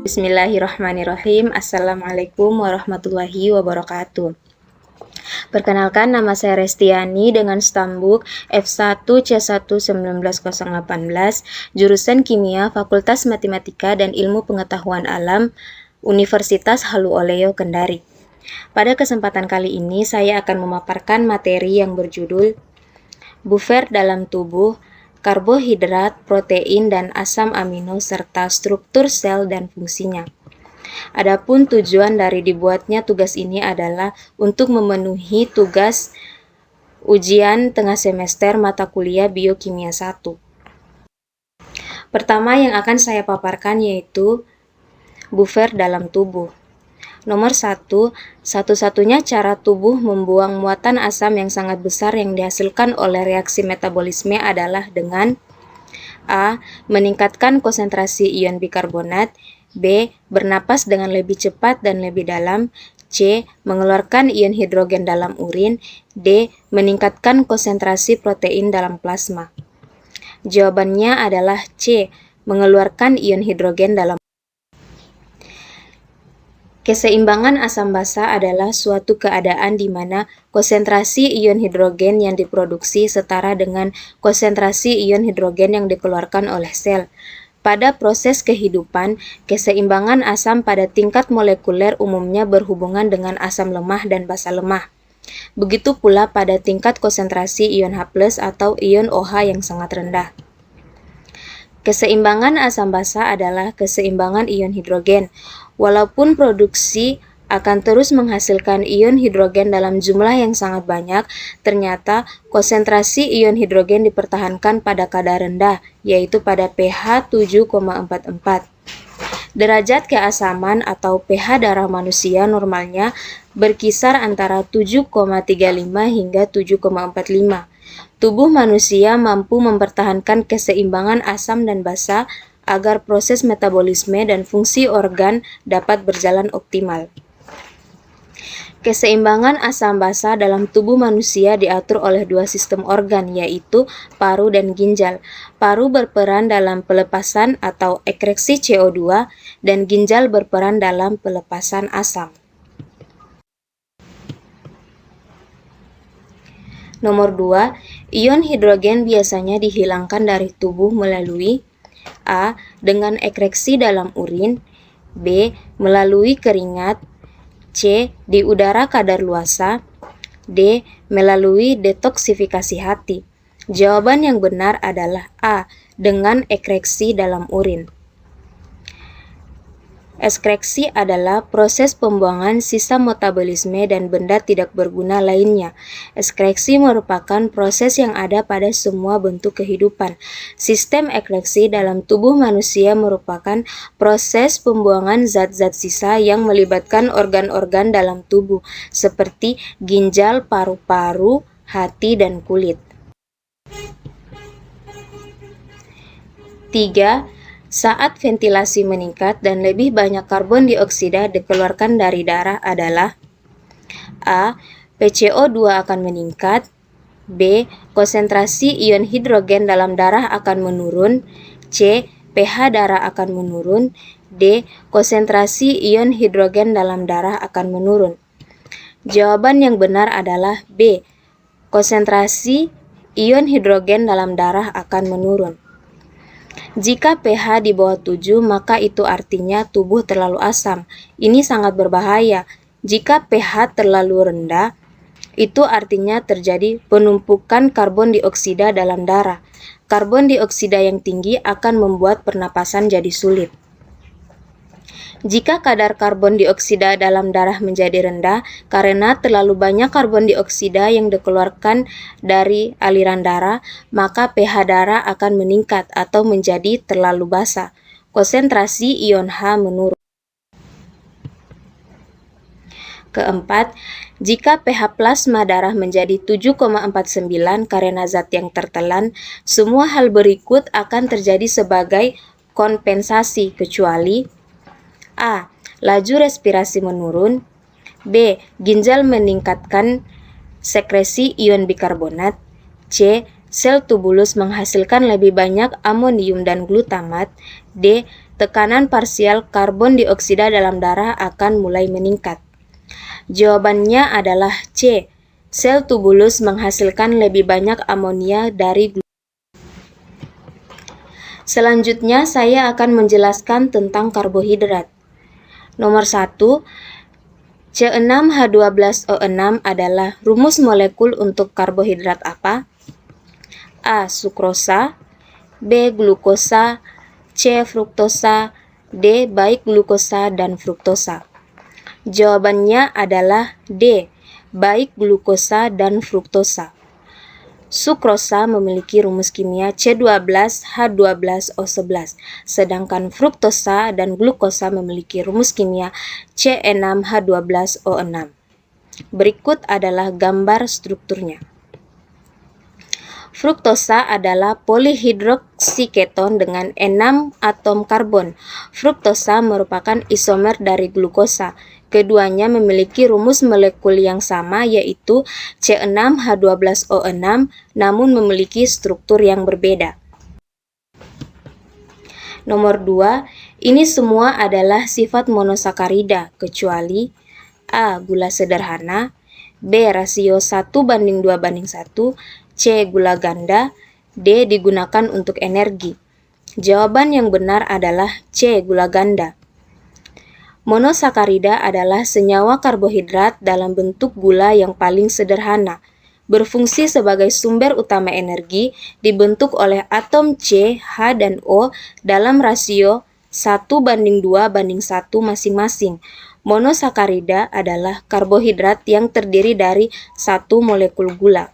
Bismillahirrahmanirrahim. Assalamualaikum warahmatullahi wabarakatuh. Perkenalkan, nama saya Restiani dengan stambuk F1C1-19018, jurusan Kimia, Fakultas Matematika dan Ilmu Pengetahuan Alam, Universitas Haluoleo Kendari. Pada kesempatan kali ini, saya akan memaparkan materi yang berjudul Buffer dalam tubuh, karbohidrat, protein, dan asam amino, serta struktur sel dan fungsinya. Adapun tujuan dari dibuatnya tugas ini adalah untuk memenuhi tugas ujian tengah semester mata kuliah Biokimia 1. Pertama yang akan saya paparkan yaitu buffer dalam tubuh. Nomor 1, satu-satunya cara tubuh membuang muatan asam yang sangat besar yang dihasilkan oleh reaksi metabolisme adalah dengan A. Meningkatkan konsentrasi ion bikarbonat, B. Bernapas dengan lebih cepat dan lebih dalam, C. Mengeluarkan ion hidrogen dalam urin, D. Meningkatkan konsentrasi protein dalam plasma. Jawabannya adalah C. Mengeluarkan ion hidrogen dalam. Keseimbangan asam basa adalah suatu keadaan di mana konsentrasi ion hidrogen yang diproduksi setara dengan konsentrasi ion hidrogen yang dikeluarkan oleh sel. Pada proses kehidupan, keseimbangan asam pada tingkat molekuler umumnya berhubungan dengan asam lemah dan basa lemah. Begitu pula pada tingkat konsentrasi ion H+ atau ion OH yang sangat rendah. Keseimbangan asam basa adalah keseimbangan ion hidrogen. Walaupun produksi akan terus menghasilkan ion hidrogen dalam jumlah yang sangat banyak, ternyata konsentrasi ion hidrogen dipertahankan pada kadar rendah, yaitu pada pH 7,44. Derajat keasaman atau pH darah manusia normalnya berkisar antara 7,35 hingga 7,45. Tubuh manusia mampu mempertahankan keseimbangan asam dan basa agar proses metabolisme dan fungsi organ dapat berjalan optimal. Keseimbangan asam basa dalam tubuh manusia diatur oleh dua sistem organ, yaitu paru dan ginjal. Paru berperan dalam pelepasan atau ekreksi CO2 dan ginjal berperan dalam pelepasan asam. Nomor 2, ion hidrogen biasanya dihilangkan dari tubuh melalui A. Dengan ekreksi dalam urin, B. Melalui keringat, C. Di udara kadaluarsa, D. Melalui detoksifikasi hati. Jawaban yang benar adalah A. Dengan ekreksi dalam urin. Ekreksi adalah proses pembuangan sisa metabolisme dan benda tidak berguna lainnya. Ekreksi merupakan proses yang ada pada semua bentuk kehidupan. Sistem ekreksi dalam tubuh manusia merupakan proses pembuangan zat-zat sisa yang melibatkan organ-organ dalam tubuh, seperti ginjal, paru-paru, hati, dan kulit. 3. Saat ventilasi meningkat dan lebih banyak karbon dioksida dikeluarkan dari darah adalah A. PCO2 akan meningkat, B. Konsentrasi ion hidrogen dalam darah akan menurun, C. pH darah akan menurun, D. Konsentrasi ion hidrogen dalam darah akan menurun. Jawaban yang benar adalah B. Konsentrasi ion hidrogen dalam darah akan menurun. Jika pH di bawah 7, maka itu artinya tubuh terlalu asam. Ini sangat berbahaya. Jika pH terlalu rendah, itu artinya terjadi penumpukan karbon dioksida dalam darah. Karbon dioksida yang tinggi akan membuat pernapasan jadi sulit. Jika kadar karbon dioksida dalam darah menjadi rendah karena terlalu banyak karbon dioksida yang dikeluarkan dari aliran darah, maka pH darah akan meningkat atau menjadi terlalu basa. Konsentrasi ion H menurun. Keempat, jika pH plasma darah menjadi 7,49 karena zat yang tertelan, semua hal berikut akan terjadi sebagai kompensasi kecuali A. Laju respirasi menurun, B. Ginjal meningkatkan sekresi ion bikarbonat, C. Sel tubulus menghasilkan lebih banyak amonium dan glutamat, D. tekanan parsial karbon dioksida dalam darah akan mulai meningkat? Jawabannya adalah C. Sel tubulus menghasilkan lebih banyak amonia dari glukosa. Selanjutnya saya akan menjelaskan tentang karbohidrat. Nomor 1, C6H12O6 adalah rumus molekul untuk karbohidrat apa? A. Sukrosa, B. Glukosa, C. Fruktosa, D. Baik glukosa dan fruktosa. Jawabannya adalah D. Baik glukosa dan fruktosa. Sukrosa memiliki rumus kimia C12H12O11, sedangkan fruktosa dan glukosa memiliki rumus kimia C6H12O6. Berikut adalah gambar strukturnya. Fruktosa adalah polihidroksiketon dengan 6 atom karbon. Fruktosa merupakan isomer dari glukosa. Keduanya memiliki rumus molekul yang sama, yaitu C6H12O6, namun memiliki struktur yang berbeda. Nomor 2, ini semua adalah sifat monosakarida, kecuali A. Gula sederhana, B. Rasio 1:2:1, C. Gula ganda, D. Digunakan untuk energi. Jawaban yang benar adalah C. Gula ganda. Monosakarida adalah senyawa karbohidrat dalam bentuk gula yang paling sederhana, berfungsi sebagai sumber utama energi, dibentuk oleh atom C, H, dan O dalam rasio 1:2:1 masing-masing. Monosakarida adalah karbohidrat yang terdiri dari satu molekul gula.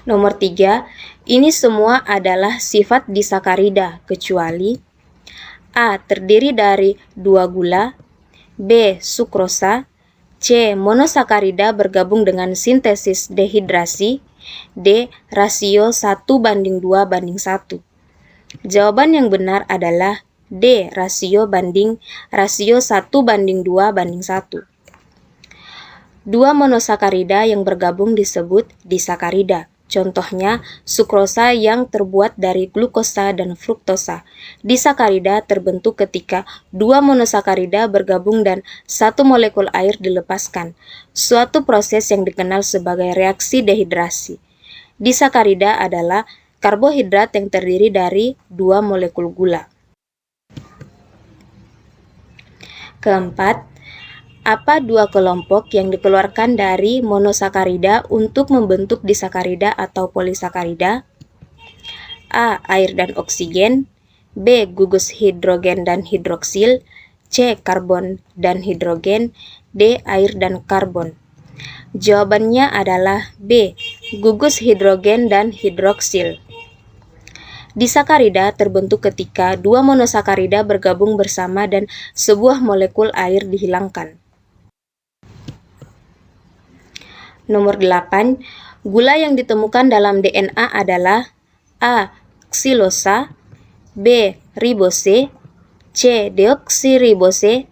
Nomor 3, ini semua adalah sifat disakarida, kecuali A. Terdiri dari 2 gula, B. Sukrosa, C. Monosakarida bergabung dengan sintesis dehidrasi, D. Rasio 1:2:1. Jawaban yang benar adalah D. Rasio 1:2:1. Dua monosakarida yang bergabung disebut disakarida. Contohnya, sukrosa yang terbuat dari glukosa dan fruktosa. Disakarida terbentuk ketika dua monosakarida bergabung dan satu molekul air dilepaskan, suatu proses yang dikenal sebagai reaksi dehidrasi. Disakarida adalah karbohidrat yang terdiri dari dua molekul gula. Keempat, apa dua kelompok yang dikeluarkan dari monosakarida untuk membentuk disakarida atau polisakarida? A. Air dan oksigen, B. Gugus hidrogen dan hidroksil, C. Karbon dan hidrogen, D. Air dan karbon. Jawabannya adalah B. Gugus hidrogen dan hidroksil. Disakarida terbentuk ketika dua monosakarida bergabung bersama dan sebuah molekul air dihilangkan. Nomor 8, gula yang ditemukan dalam DNA adalah A. Ksilosa, B. Ribose, C. Deoksiribose,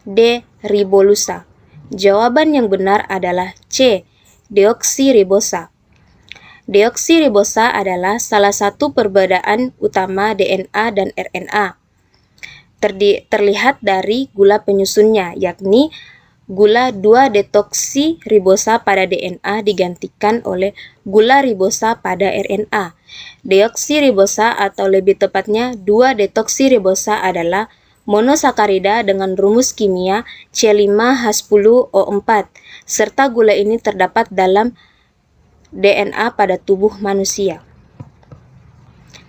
D. Ribolusa. Jawaban yang benar adalah C. Deoksiribosa. Deoksiribosa adalah salah satu perbedaan utama DNA dan RNA. Terlihat dari gula penyusunnya, yakni gula 2-detoksiribosa pada DNA digantikan oleh gula ribosa pada RNA. Deoksiribosa atau lebih tepatnya 2-detoksiribosa adalah monosakarida dengan rumus kimia C5H10O4, serta gula ini terdapat dalam DNA pada tubuh manusia.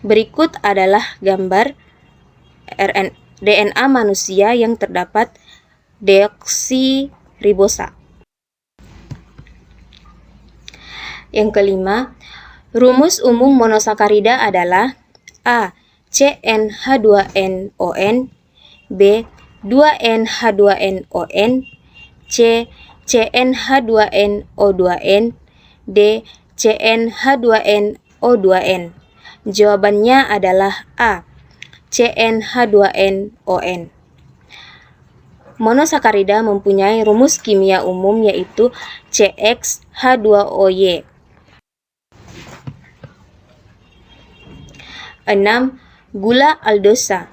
Berikut adalah gambar DNA manusia yang terdapat deoksiribosa. Yang kelima, rumus umum monosakarida adalah A. CnH2nOn, B. 2NH2nOn, C. CnH2nO2n, D. CnH2nO2n. Jawabannya adalah A. CnH2nOn. Monosakarida mempunyai rumus kimia umum yaitu CxH2OY. 6. Gula aldosa.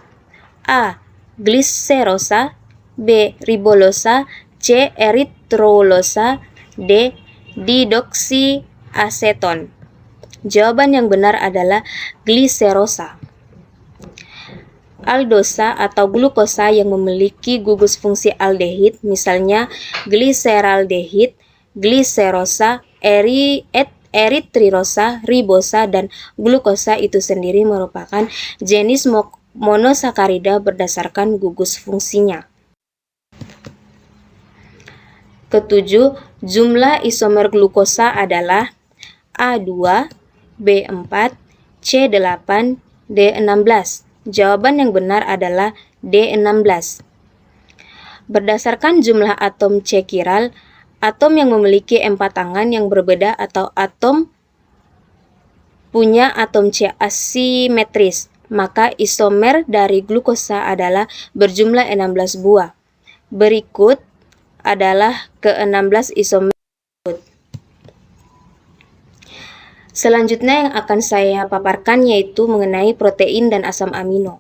A. Gliserosa, B. Ribolosa, C. Eritrolosa, D. Didoksiaseton. Jawaban yang benar adalah gliserosa. Aldosa atau glukosa yang memiliki gugus fungsi aldehid, misalnya gliseraldehid, gliserosa, eritrirosa, ribosa, dan glukosa itu sendiri merupakan jenis monosakarida berdasarkan gugus fungsinya. Ketujuh, jumlah isomer glukosa adalah A2, B4, C8, D16. Jawaban yang benar adalah D16. Berdasarkan jumlah atom C chiral, atom yang memiliki 4 tangan yang berbeda atau atom punya atom C asimetris, maka isomer dari glukosa adalah berjumlah 16 buah. Berikut adalah ke-16 isomer. Selanjutnya yang akan saya paparkan yaitu mengenai protein dan asam amino.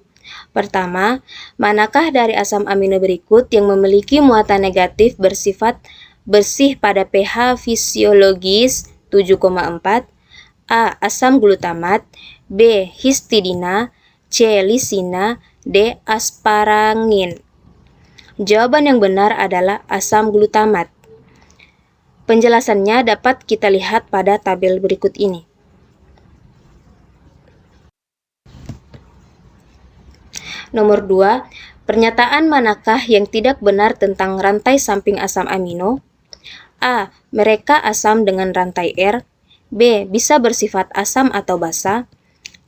Pertama, manakah dari asam amino berikut yang memiliki muatan negatif bersifat bersih pada pH fisiologis 7,4? A. Asam glutamat, B. Histidina, C. Lisina, D. Asparagin. Jawaban yang benar adalah asam glutamat. Penjelasannya dapat kita lihat pada tabel berikut ini. Nomor 2, pernyataan manakah yang tidak benar tentang rantai samping asam amino? A. Mereka asam dengan rantai R. B. Bisa bersifat asam atau basa.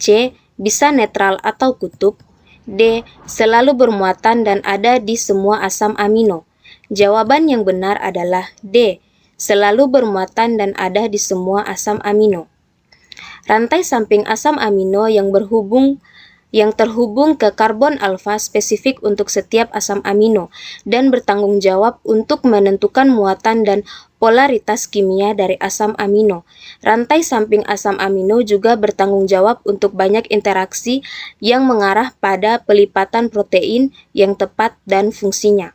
C. Bisa netral atau kutub. D. Selalu bermuatan dan ada di semua asam amino. Jawaban yang benar adalah D. Selalu bermuatan dan ada di semua asam amino. Rantai samping asam amino yang terhubung ke karbon alfa spesifik untuk setiap asam amino dan bertanggung jawab untuk menentukan muatan dan polaritas kimia dari asam amino. Rantai samping asam amino juga bertanggung jawab untuk banyak interaksi yang mengarah pada pelipatan protein yang tepat dan fungsinya.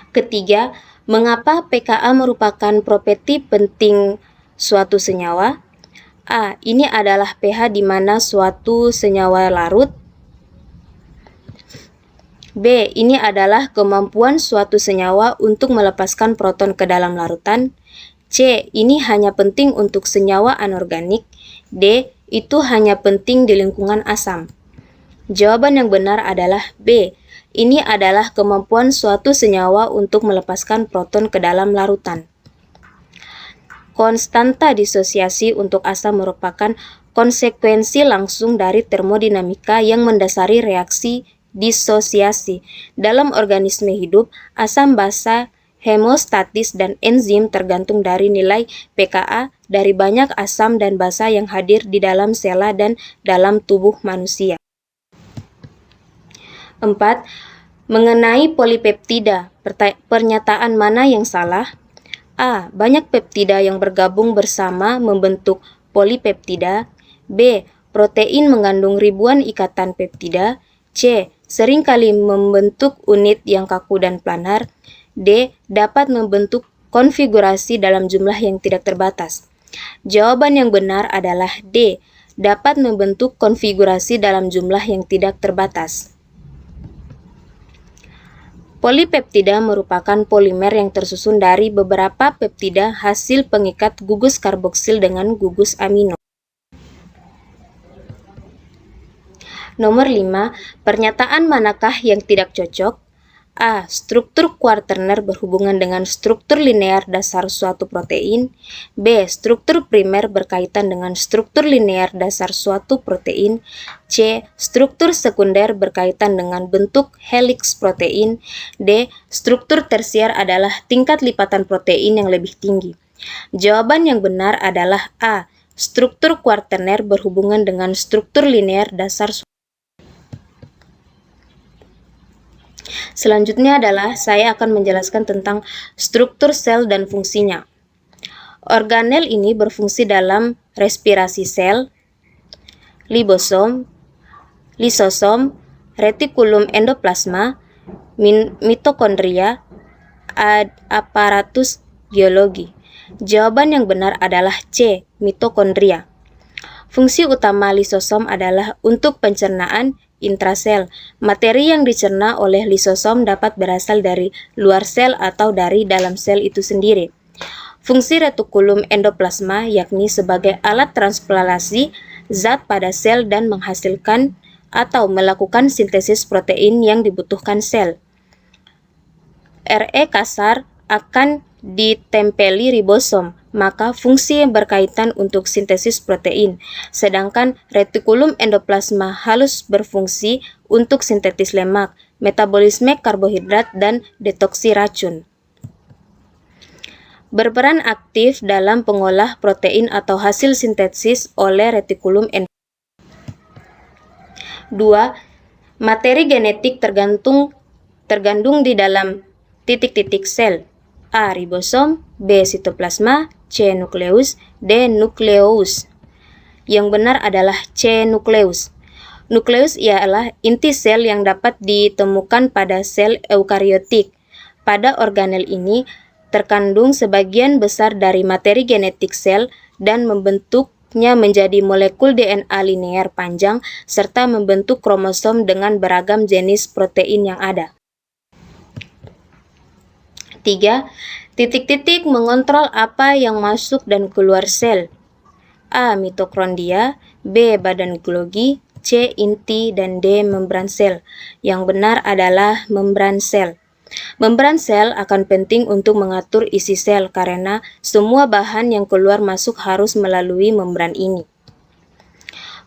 Ketiga, mengapa pKa merupakan properti penting suatu senyawa? A. Ini adalah pH di mana suatu senyawa larut. B. Ini adalah kemampuan suatu senyawa untuk melepaskan proton ke dalam larutan. C. Ini hanya penting untuk senyawa anorganik. D. Itu hanya penting di lingkungan asam. Jawaban yang benar adalah B. Ini adalah kemampuan suatu senyawa untuk melepaskan proton ke dalam larutan. Konstanta disosiasi untuk asam merupakan konsekuensi langsung dari termodinamika yang mendasari reaksi disosiasi. Dalam organisme hidup, asam basa, hemostatis, dan enzim tergantung dari nilai pKa dari banyak asam dan basa yang hadir di dalam sela dan dalam tubuh manusia. 4. Mengenai polipeptida, pernyataan mana yang salah? A. Banyak peptida yang bergabung bersama membentuk polipeptida. B. Protein mengandung ribuan ikatan peptida. C. Seringkali membentuk unit yang kaku dan planar. D. Dapat membentuk konfigurasi dalam jumlah yang tidak terbatas. Jawaban yang benar adalah D. Dapat membentuk konfigurasi dalam jumlah yang tidak terbatas. Polipeptida merupakan polimer yang tersusun dari beberapa peptida hasil pengikat gugus karboksil dengan gugus amino. Nomor 5, pernyataan manakah yang tidak cocok? A. Struktur kuaterner berhubungan dengan struktur linear dasar suatu protein. B. Struktur primer berkaitan dengan struktur linear dasar suatu protein. C. Struktur sekunder berkaitan dengan bentuk heliks protein. D. Struktur tersier adalah tingkat lipatan protein yang lebih tinggi. Jawaban yang benar adalah A. Struktur kuaterner berhubungan dengan struktur linear dasar suatu. Selanjutnya adalah saya akan menjelaskan tentang struktur sel dan fungsinya. Organel ini berfungsi dalam respirasi sel, lisosom, retikulum endoplasma, mitokondria, aparatus biologi. Jawaban yang benar adalah C, mitokondria. Fungsi utama lisosom adalah untuk pencernaan intrasel. Materi yang dicerna oleh lisosom dapat berasal dari luar sel atau dari dalam sel itu sendiri. Fungsi retikulum endoplasma yakni sebagai alat transplantasi zat pada sel dan menghasilkan atau melakukan sintesis protein yang dibutuhkan sel. RE kasar akan ditempeli ribosom, maka fungsi yang berkaitan untuk sintesis protein, sedangkan retikulum endoplasma halus berfungsi untuk sintetis lemak, metabolisme karbohidrat, dan detoksi racun. Berperan aktif dalam pengolah protein atau hasil sintesis oleh retikulum endoplasma. 2. Materi genetik tergandung di dalam titik-titik sel. A. Ribosom, B. Sitoplasma, C. Nukleus, D. Nukleus. Yang benar adalah C. Nukleus. Nukleus ialah inti sel yang dapat ditemukan pada sel eukariotik. Pada organel ini terkandung sebagian besar dari materi genetik sel dan membentuknya menjadi molekul DNA linear panjang serta membentuk kromosom dengan beragam jenis protein yang ada. 3. Titik-titik mengontrol apa yang masuk dan keluar sel. A. Mitokondria, B. Badan Golgi, C. Inti, dan D. Membran sel. Yang benar adalah membran sel. Membran sel akan penting untuk mengatur isi sel karena semua bahan yang keluar masuk harus melalui membran ini.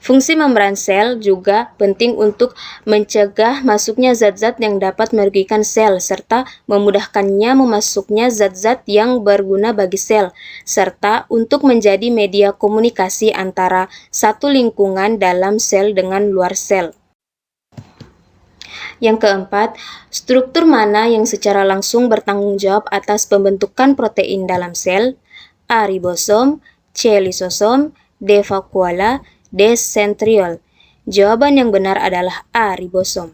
Fungsi membran sel juga penting untuk mencegah masuknya zat-zat yang dapat merugikan sel serta memudahkannya memasuknya zat-zat yang berguna bagi sel, serta untuk menjadi media komunikasi antara satu lingkungan dalam sel dengan luar sel. Yang keempat, struktur mana yang secara langsung bertanggung jawab atas pembentukan protein dalam sel? A. Ribosom, C. Lisosom, D. Vakuola, D. Centriole. Jawaban yang benar adalah A. Ribosom.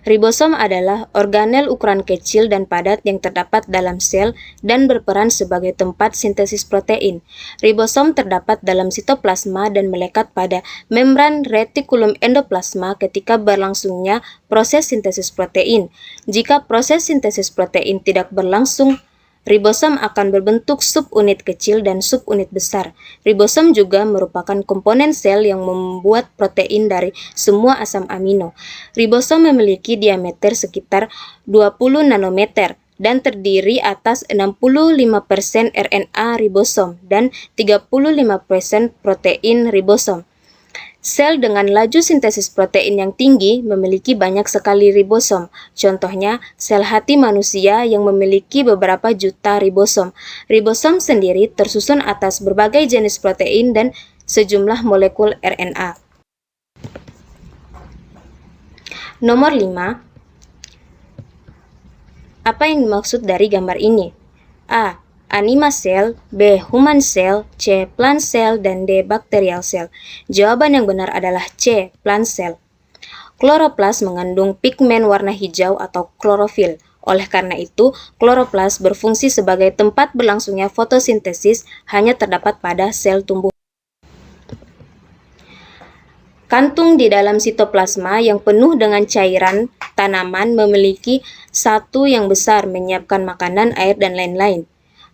Ribosom adalah organel ukuran kecil dan padat yang terdapat dalam sel dan berperan sebagai tempat sintesis protein. Ribosom terdapat dalam sitoplasma dan melekat pada membran retikulum endoplasma ketika berlangsungnya proses sintesis protein. Jika proses sintesis protein tidak berlangsung, ribosom akan berbentuk subunit kecil dan subunit besar. Ribosom juga merupakan komponen sel yang membuat protein dari semua asam amino. Ribosom memiliki diameter sekitar 20 nanometer dan terdiri atas 65% RNA ribosom dan 35% protein ribosom. Sel dengan laju sintesis protein yang tinggi memiliki banyak sekali ribosom. Contohnya, sel hati manusia yang memiliki beberapa juta ribosom. Ribosom sendiri tersusun atas berbagai jenis protein dan sejumlah molekul RNA. Nomor 5. Apa yang dimaksud dari gambar ini? A. Anima cell, B. Human cell, C. Plant cell, dan D. Bacterial cell. Jawaban yang benar adalah C. Plant cell. Kloroplas mengandung pigmen warna hijau atau klorofil. Oleh karena itu, kloroplas berfungsi sebagai tempat berlangsungnya fotosintesis hanya terdapat pada sel tumbuhan. Kantung di dalam sitoplasma yang penuh dengan cairan tanaman memiliki satu yang besar menyiapkan makanan, air, dan lain-lain.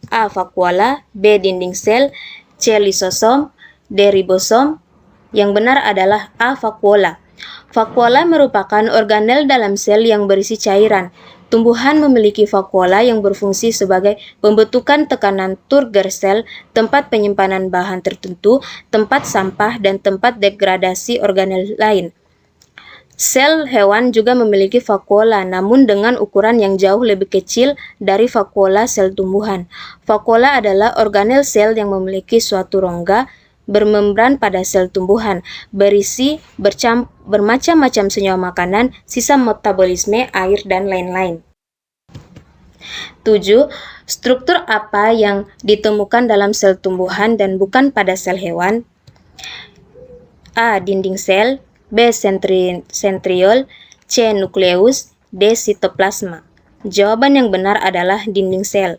A. Vakuola, B. Dinding sel, C. Lisosom, D. Ribosom. Yang benar adalah A. Vakuola. Vakuola merupakan organel dalam sel yang berisi cairan. Tumbuhan memiliki vakuola yang berfungsi sebagai pembentukan tekanan Turgor sel, tempat penyimpanan bahan tertentu, tempat sampah, dan tempat degradasi organel lain. Sel hewan juga memiliki vakuola, namun dengan ukuran yang jauh lebih kecil dari vakuola sel tumbuhan. Vakuola adalah organel sel yang memiliki suatu rongga bermembran pada sel tumbuhan, berisi bermacam-macam senyawa makanan, sisa metabolisme, air, dan lain-lain. 7. Struktur apa yang ditemukan dalam sel tumbuhan dan bukan pada sel hewan? A. Dinding sel, B. Sentriol, C. Nukleus, D. Sitoplasma. Jawaban yang benar adalah dinding sel.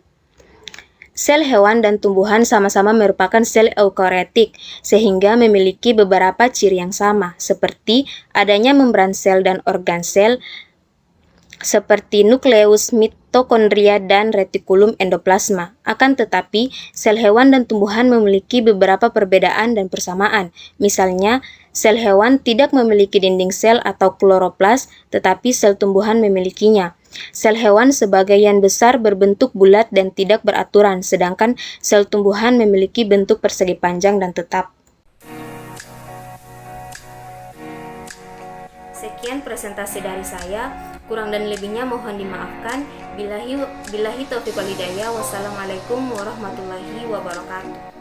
Sel hewan dan tumbuhan sama-sama merupakan sel eukariotik, sehingga memiliki beberapa ciri yang sama, seperti adanya membran sel dan organ sel, seperti nukleus, mitokondria, dan retikulum endoplasma. Akan tetapi, sel hewan dan tumbuhan memiliki beberapa perbedaan dan persamaan. Misalnya, sel hewan tidak memiliki dinding sel atau kloroplas, tetapi sel tumbuhan memilikinya. Sel hewan sebagian besar berbentuk bulat dan tidak beraturan, sedangkan sel tumbuhan memiliki bentuk persegi panjang dan tetap. Sekian presentasi dari saya, kurang dan lebihnya mohon dimaafkan. Billahi taufiq wal hidayah. Wassalamualaikum warahmatullahi wabarakatuh.